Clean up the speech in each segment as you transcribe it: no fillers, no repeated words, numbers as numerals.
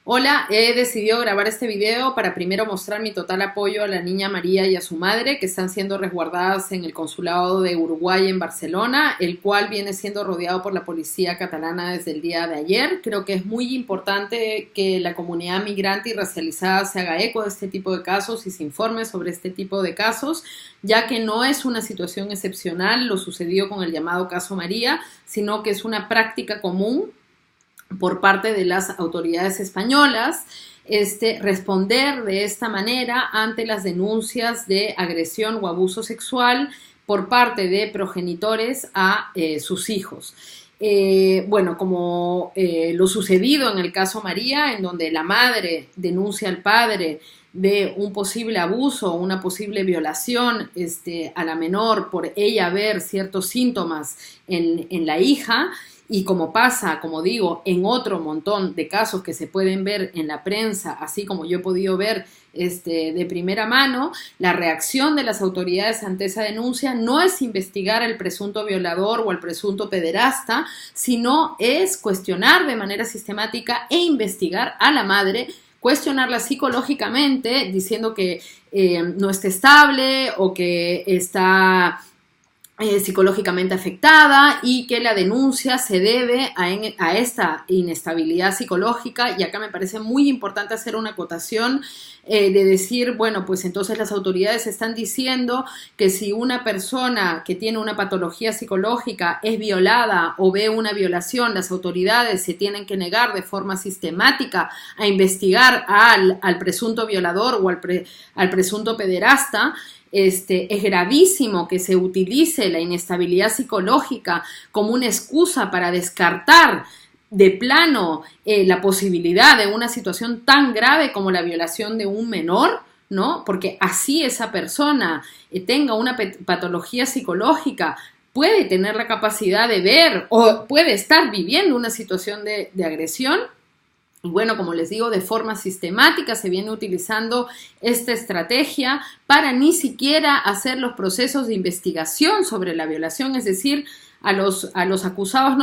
Hola, he decidido grabar este video para primero mostrar mi total apoyo a la niña María y a su madre, que están siendo resguardadas en el consulado de Uruguay en Barcelona, el cual viene siendo rodeado por la policía catalana desde el día de ayer. Creo que es muy importante que la comunidad migrante y racializada se haga eco de este tipo de casos y se informe sobre este tipo de casos, ya que no es una situación excepcional lo sucedido con el llamado caso María, sino que es una práctica común por parte de las autoridades españolas, responder de esta manera ante las denuncias de agresión o abuso sexual por parte de progenitores a sus hijos. Como lo sucedido en el caso María, en donde la madre denuncia al padre de un posible abuso o una posible violación a la menor por ella ver ciertos síntomas en la hija. Y como pasa, como digo, en otro montón de casos que se pueden ver en la prensa, así como yo he podido ver de primera mano, la reacción de las autoridades ante esa denuncia no es investigar al presunto violador o al presunto pederasta, sino es cuestionar de manera sistemática e investigar a la madre, cuestionarla psicológicamente, diciendo que no está estable o que está psicológicamente afectada y que la denuncia se debe a esta inestabilidad psicológica. Y acá me parece muy importante hacer una acotación de decir, bueno, pues entonces las autoridades están diciendo que si una persona que tiene una patología psicológica es violada o ve una violación, las autoridades se tienen que negar de forma sistemática a investigar al presunto violador o al presunto pederasta. Es gravísimo que se utilice la inestabilidad psicológica como una excusa para descartar de plano la posibilidad de una situación tan grave como la violación de un menor, ¿no? Porque así esa persona tenga una patología psicológica, puede tener la capacidad de ver o puede estar viviendo una situación de agresión. Y bueno, como les digo, de forma sistemática se viene utilizando esta estrategia para ni siquiera hacer los procesos de investigación sobre la violación, es decir, a los acusados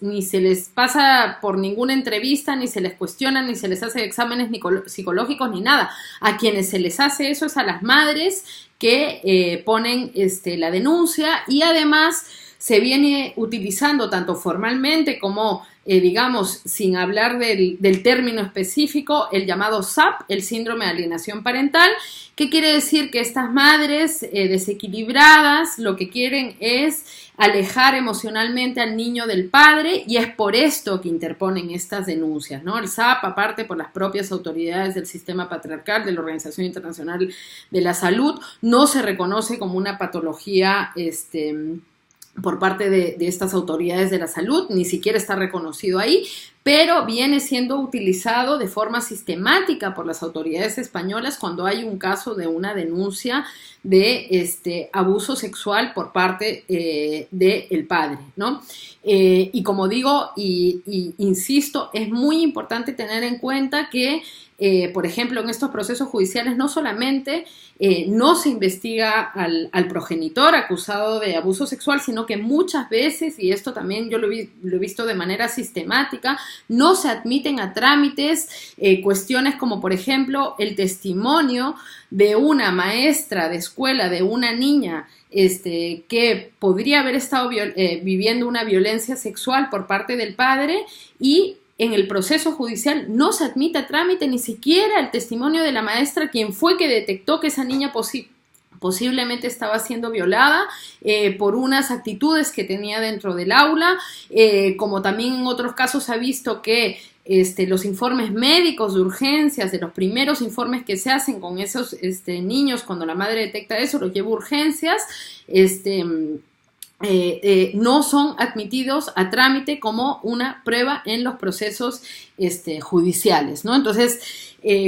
ni se les pasa por ninguna entrevista, ni se les cuestiona, ni se les hace exámenes psicológicos, ni nada. A quienes se les hace eso es a las madres que ponen la denuncia, y además se viene utilizando tanto formalmente como digamos, sin hablar del término específico, el llamado SAP, el síndrome de alienación parental, que quiere decir que estas madres desequilibradas lo que quieren es alejar emocionalmente al niño del padre, y es por esto que interponen estas denuncias, ¿no? El SAP, aparte por las propias autoridades del sistema patriarcal, de la Organización Internacional de la Salud, no se reconoce como una patología por parte de estas autoridades de la salud, ni siquiera está reconocido ahí, pero viene siendo utilizado de forma sistemática por las autoridades españolas cuando hay un caso de una denuncia de abuso sexual por parte del padre, ¿no? Y como digo, y insisto, es muy importante tener en cuenta que por ejemplo, en estos procesos judiciales no solamente no se investiga al progenitor acusado de abuso sexual, sino que muchas veces, y esto también yo lo he visto de manera sistemática, no se admiten a trámites cuestiones como, por ejemplo, el testimonio de una maestra de escuela de una niña que podría haber estado viviendo una violencia sexual por parte del padre, y en el proceso judicial no se admite a trámite ni siquiera el testimonio de la maestra, quien fue que detectó que esa niña posiblemente estaba siendo violada por unas actitudes que tenía dentro del aula, como también en otros casos se ha visto que los informes médicos de urgencias, de los primeros informes que se hacen con esos niños, cuando la madre detecta eso, los lleva a urgencias, no son admitidos a trámite como una prueba en los procesos judiciales, ¿no? Entonces,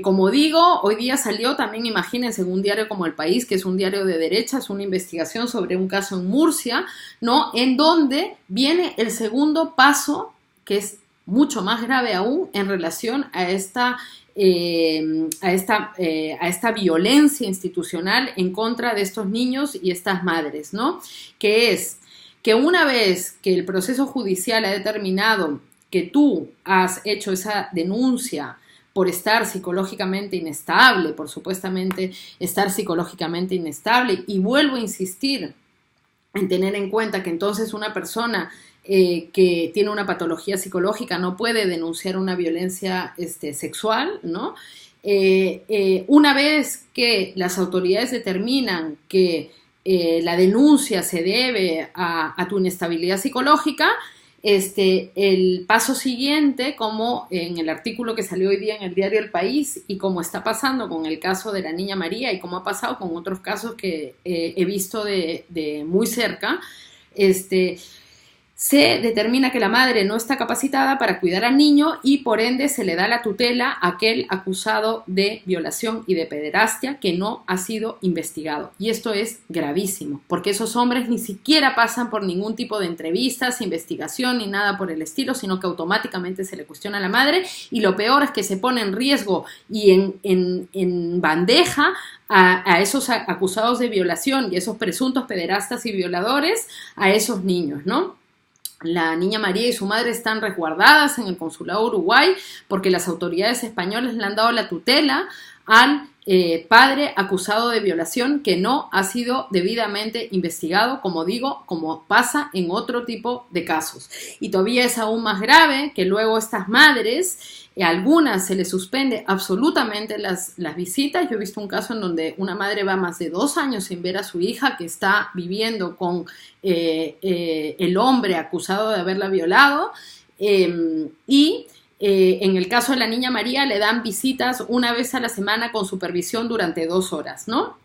como digo, hoy día salió también, imagínense, en un diario como El País, que es un diario de derechas, una investigación sobre un caso en Murcia, ¿no? En donde viene el segundo paso, que es mucho más grave aún en relación a esta violencia institucional en contra de estos niños y estas madres, ¿no? Que es que una vez que el proceso judicial ha determinado que tú has hecho esa denuncia por estar psicológicamente inestable, por supuestamente estar psicológicamente inestable. Y vuelvo a insistir en tener en cuenta que entonces una persona que tiene una patología psicológica no puede denunciar una violencia sexual, ¿no? Una vez que las autoridades determinan que la denuncia se debe a tu inestabilidad psicológica, el paso siguiente, como en el artículo que salió hoy día en el diario El País y como está pasando con el caso de la niña María y como ha pasado con otros casos que he visto de muy cerca, se determina que la madre no está capacitada para cuidar al niño y por ende se le da la tutela a aquel acusado de violación y de pederastia que no ha sido investigado. Y esto es gravísimo, porque esos hombres ni siquiera pasan por ningún tipo de entrevistas, investigación ni nada por el estilo, sino que automáticamente se le cuestiona a la madre y lo peor es que se pone en riesgo y en bandeja a esos acusados de violación y esos presuntos pederastas y violadores, a esos niños, ¿no? La niña María y su madre están resguardadas en el consulado Uruguay porque las autoridades españolas le han dado la tutela al padre acusado de violación que no ha sido debidamente investigado, como digo, como pasa en otro tipo de casos. Y todavía es aún más grave que luego estas madres, algunas se les suspende absolutamente las visitas. Yo he visto un caso en donde una madre va más de 2 años sin ver a su hija que está viviendo con el hombre acusado de haberla violado en el caso de la niña María le dan visitas una vez a la semana con supervisión durante 2 horas, ¿no?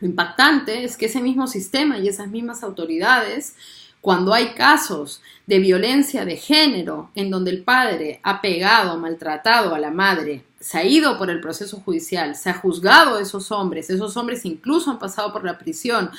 Lo impactante es que ese mismo sistema y esas mismas autoridades, cuando hay casos de violencia de género en donde el padre ha pegado, maltratado a la madre, se ha ido por el proceso judicial, se ha juzgado a esos hombres incluso han pasado por la prisión,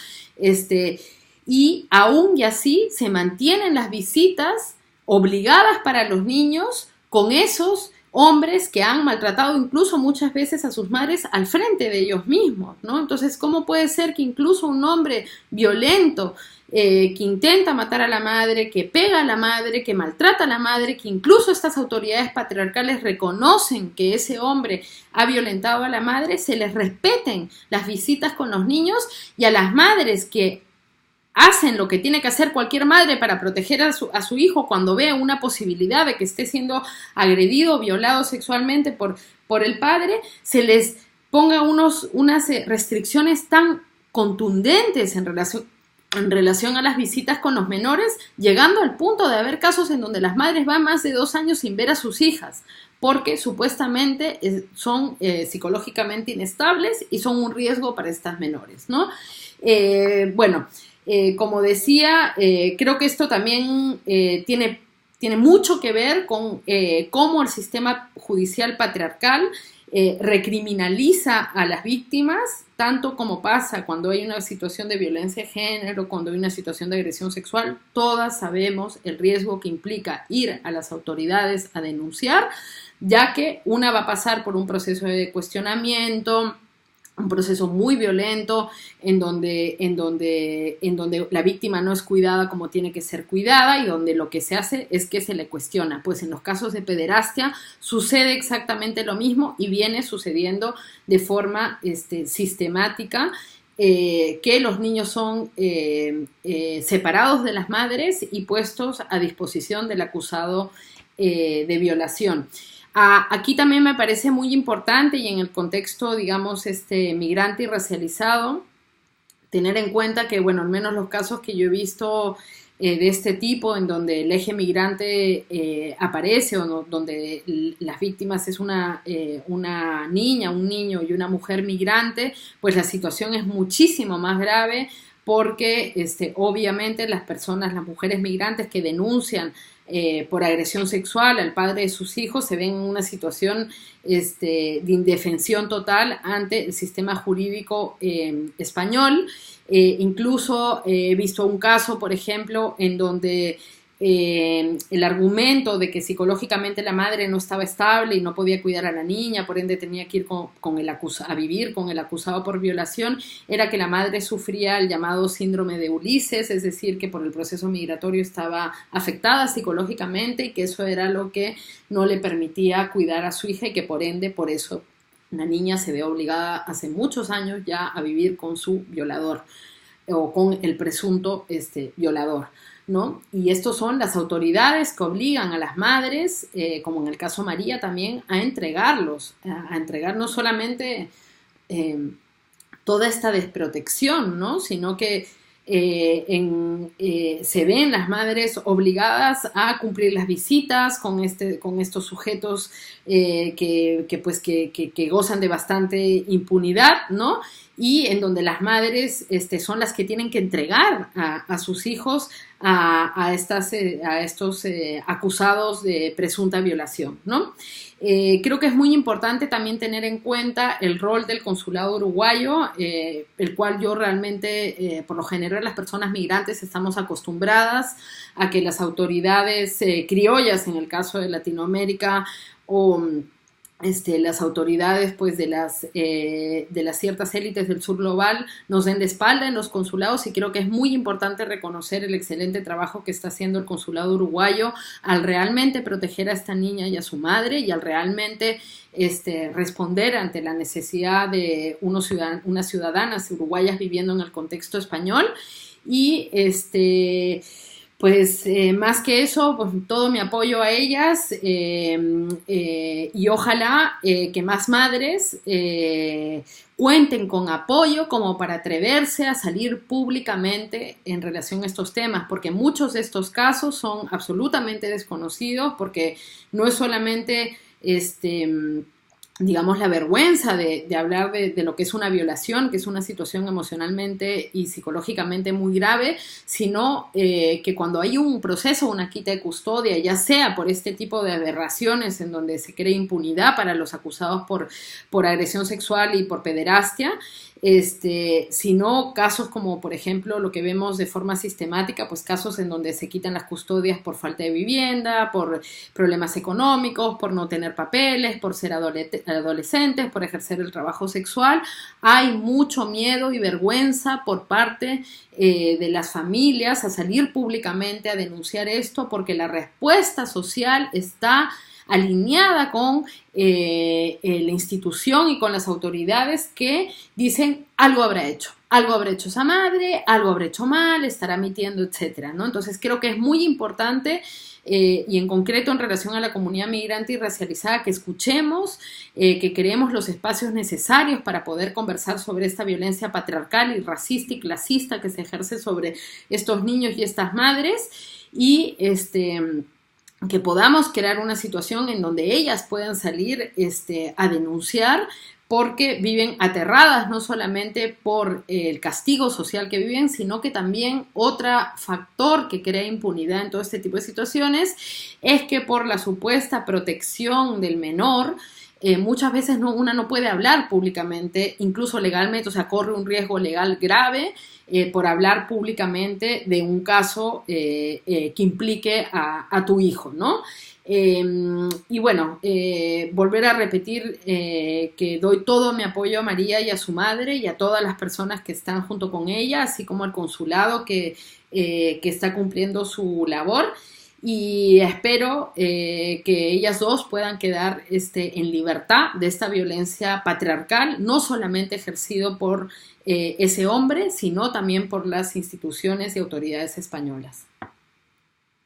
y aún y así se mantienen las visitas obligadas para los niños con esos hombres que han maltratado incluso muchas veces a sus madres al frente de ellos mismos, ¿no? Entonces, ¿cómo puede ser que incluso un hombre violento que intenta matar a la madre, que pega a la madre, que maltrata a la madre, que incluso estas autoridades patriarcales reconocen que ese hombre ha violentado a la madre, se les respeten las visitas con los niños y a las madres que hacen lo que tiene que hacer cualquier madre para proteger a su hijo cuando ve una posibilidad de que esté siendo agredido o violado sexualmente por el padre, se les ponga unas restricciones tan contundentes en relación a las visitas con los menores, llegando al punto de haber casos en donde las madres van más de 2 años sin ver a sus hijas, porque supuestamente son psicológicamente inestables y son un riesgo para estas menores, ¿no? Como decía, creo que esto también tiene mucho que ver con cómo el sistema judicial patriarcal recriminaliza a las víctimas, tanto como pasa cuando hay una situación de violencia de género, cuando hay una situación de agresión sexual. Todas sabemos el riesgo que implica ir a las autoridades a denunciar, ya que una va a pasar por un proceso de cuestionamiento, un proceso muy violento en donde la víctima no es cuidada como tiene que ser cuidada y donde lo que se hace es que se le cuestiona. Pues en los casos de pederastia sucede exactamente lo mismo y viene sucediendo de forma sistemática, que los niños son separados de las madres y puestos a disposición del acusado de violación. Aquí también me parece muy importante y en el contexto, digamos, migrante y racializado, tener en cuenta que, bueno, al menos los casos que yo he visto de este tipo, en donde el eje migrante aparece o donde las víctimas es una niña, un niño y una mujer migrante, pues la situación es muchísimo más grave porque obviamente las mujeres migrantes que denuncian por agresión sexual al padre de sus hijos se ven en una situación de indefensión total ante el sistema jurídico español. Incluso he visto un caso, por ejemplo, en donde el argumento de que psicológicamente la madre no estaba estable y no podía cuidar a la niña, por ende tenía que ir a vivir con el acusado por violación, era que la madre sufría el llamado síndrome de Ulises, es decir, que por el proceso migratorio estaba afectada psicológicamente y que eso era lo que no le permitía cuidar a su hija y que por ende, por eso, la niña se ve obligada hace muchos años ya a vivir con su violador o con el presunto violador, ¿no? Y estos son las autoridades que obligan a las madres, como en el caso María también, a entregarlos, a entregar no solamente toda esta desprotección, ¿no? Sino que se ven las madres obligadas a cumplir las visitas con estos sujetos que gozan de bastante impunidad, ¿no? Y en donde las madres son las que tienen que entregar a sus hijos a estos acusados de presunta violación, ¿no? Creo que es muy importante también tener en cuenta el rol del consulado uruguayo, el cual yo realmente, por lo general, las personas migrantes estamos acostumbradas a que las autoridades criollas, en el caso de Latinoamérica, o las autoridades pues de las ciertas élites del sur global nos den de espalda en los consulados, y creo que es muy importante reconocer el excelente trabajo que está haciendo el consulado uruguayo al realmente proteger a esta niña y a su madre, y al realmente responder ante la necesidad de unas ciudadanas uruguayas viviendo en el contexto español. Y pues más que eso, pues todo mi apoyo a ellas, y ojalá que más madres cuenten con apoyo como para atreverse a salir públicamente en relación a estos temas, porque muchos de estos casos son absolutamente desconocidos, porque no es solamente digamos, la vergüenza de hablar de lo que es una violación, que es una situación emocionalmente y psicológicamente muy grave, sino que cuando hay un proceso, una quita de custodia, ya sea por este tipo de aberraciones en donde se crea impunidad para los acusados por agresión sexual y por pederastia, sino casos como, por ejemplo, lo que vemos de forma sistemática, pues casos en donde se quitan las custodias por falta de vivienda, por problemas económicos, por no tener papeles, por ser adolescentes, por ejercer el trabajo sexual. Hay mucho miedo y vergüenza por parte de las familias a salir públicamente a denunciar esto, porque la respuesta social está alineada con la institución y con las autoridades que dicen algo habrá hecho esa madre, algo habrá hecho mal, estará mintiendo, etcétera, ¿no? Entonces creo que es muy importante, y en concreto en relación a la comunidad migrante y racializada, que escuchemos, que creemos los espacios necesarios para poder conversar sobre esta violencia patriarcal y racista y clasista que se ejerce sobre estos niños y estas madres, y que podamos crear una situación en donde ellas puedan salir a denunciar, porque viven aterradas no solamente por el castigo social que viven, sino que también otro factor que crea impunidad en todo este tipo de situaciones es que por la supuesta protección del menor, muchas veces una no puede hablar públicamente, incluso legalmente, o sea, corre un riesgo legal grave por hablar públicamente de un caso que implique a tu hijo, ¿no? Y bueno, volver a repetir que doy todo mi apoyo a María y a su madre y a todas las personas que están junto con ella, así como al consulado que está cumpliendo su labor. Y espero que ellas dos puedan quedar en libertad de esta violencia patriarcal, no solamente ejercido por ese hombre, sino también por las instituciones y autoridades españolas.